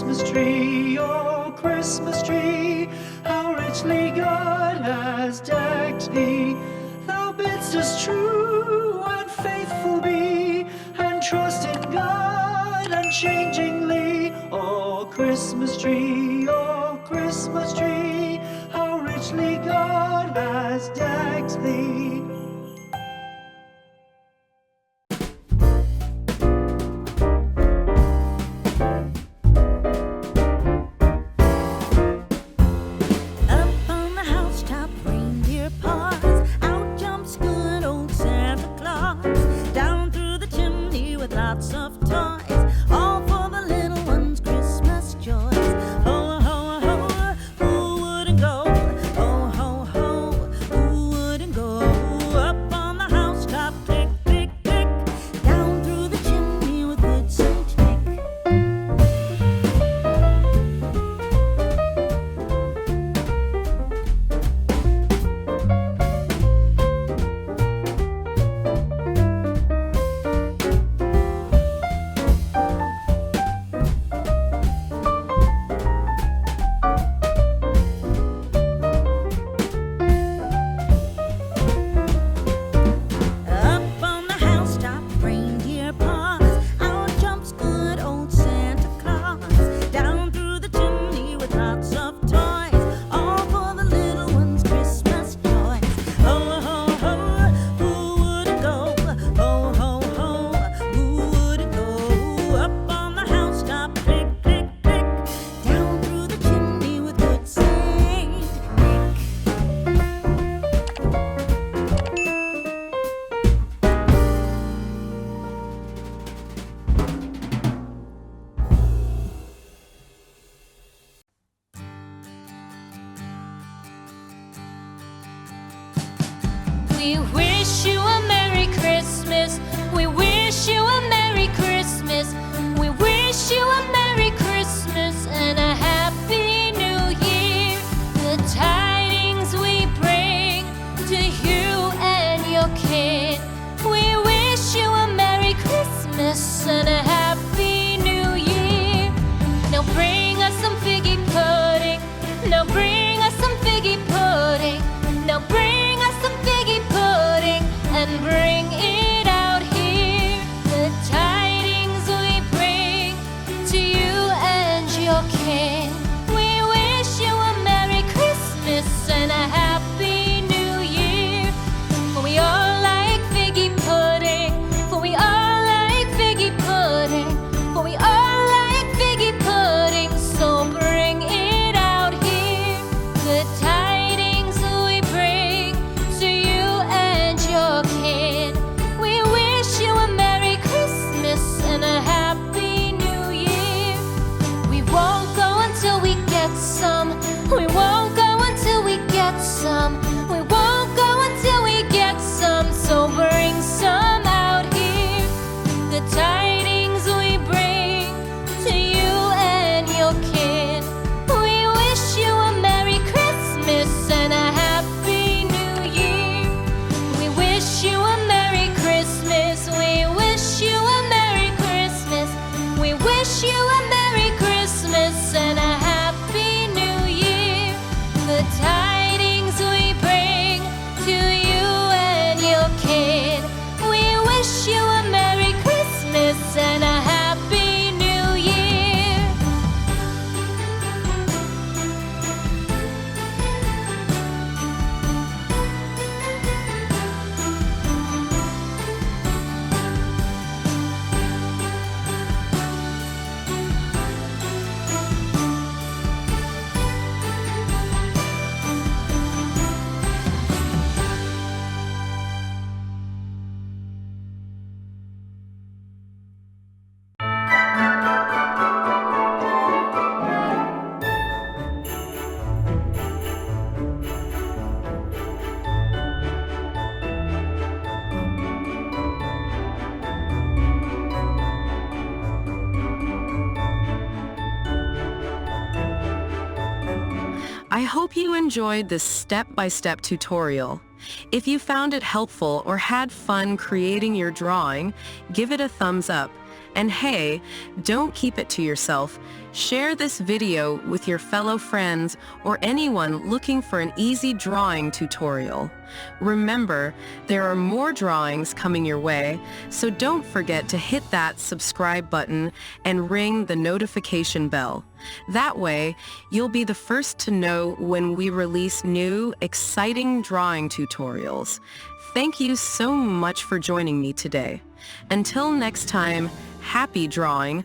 Christmas tree, oh Christmas tree, how richly God has decked thee. Thou bidst us true and faithful be, and trust in God unchangingly. Oh Christmas tree, how richly God has decked thee. Lots of toys, all for the little ones' Christmas joys. Ho, ho, ho, who wouldn't go? Ho, ho, ho, who wouldn't go? Up on the housetop, click, click, click, down through the chimney with good Saint Nick. We wish you a Merry Christmas. We wish you a Merry Christmas. We wish you a Merry Christmas and a Happy New Year. The tidings we bring to you and your kin. We wish you a Merry Christmas and a Happy New Year. Now bring us some figgy pudding. Now bring us some figgy pudding. Now bring us some figgy pudding and bring it out here. The tidings we bring to you and your kin. We wish you a Merry Christmas and a Happy New Year. For we all like figgy pudding. For we all like figgy pudding. For we all like figgy pudding. So bring it out here. The tidings we bring to you and your kin. We wish you a Merry Christmas and a Happy New Year. We won't go until we get some. We won't go until we get some. We won't go until we get some. So bring some out here. The tidings we bring to you and your kin. We wish you a Merry Christmas and a Happy New Year. We wish you a Merry Christmas. We wish you a Merry Christmas. We wish you a Merry Christmas and a Happy New Year. The tidings we bring to you and your kin. We wish you a Merry Christmas and a Happy New Year. I hope you enjoyed this step-by-step tutorial. If you found it helpful or had fun creating your drawing, give it a thumbs up And hey, don't keep it to yourself. Share this video with your fellow friends or anyone looking for an easy drawing tutorial. Remember, there are more drawings coming your way, so don't forget to hit that subscribe button and ring the notification bell. That way, you'll be the first to know when we release new, exciting drawing tutorials. Thank you so much for joining me today. Until next time, happy drawing!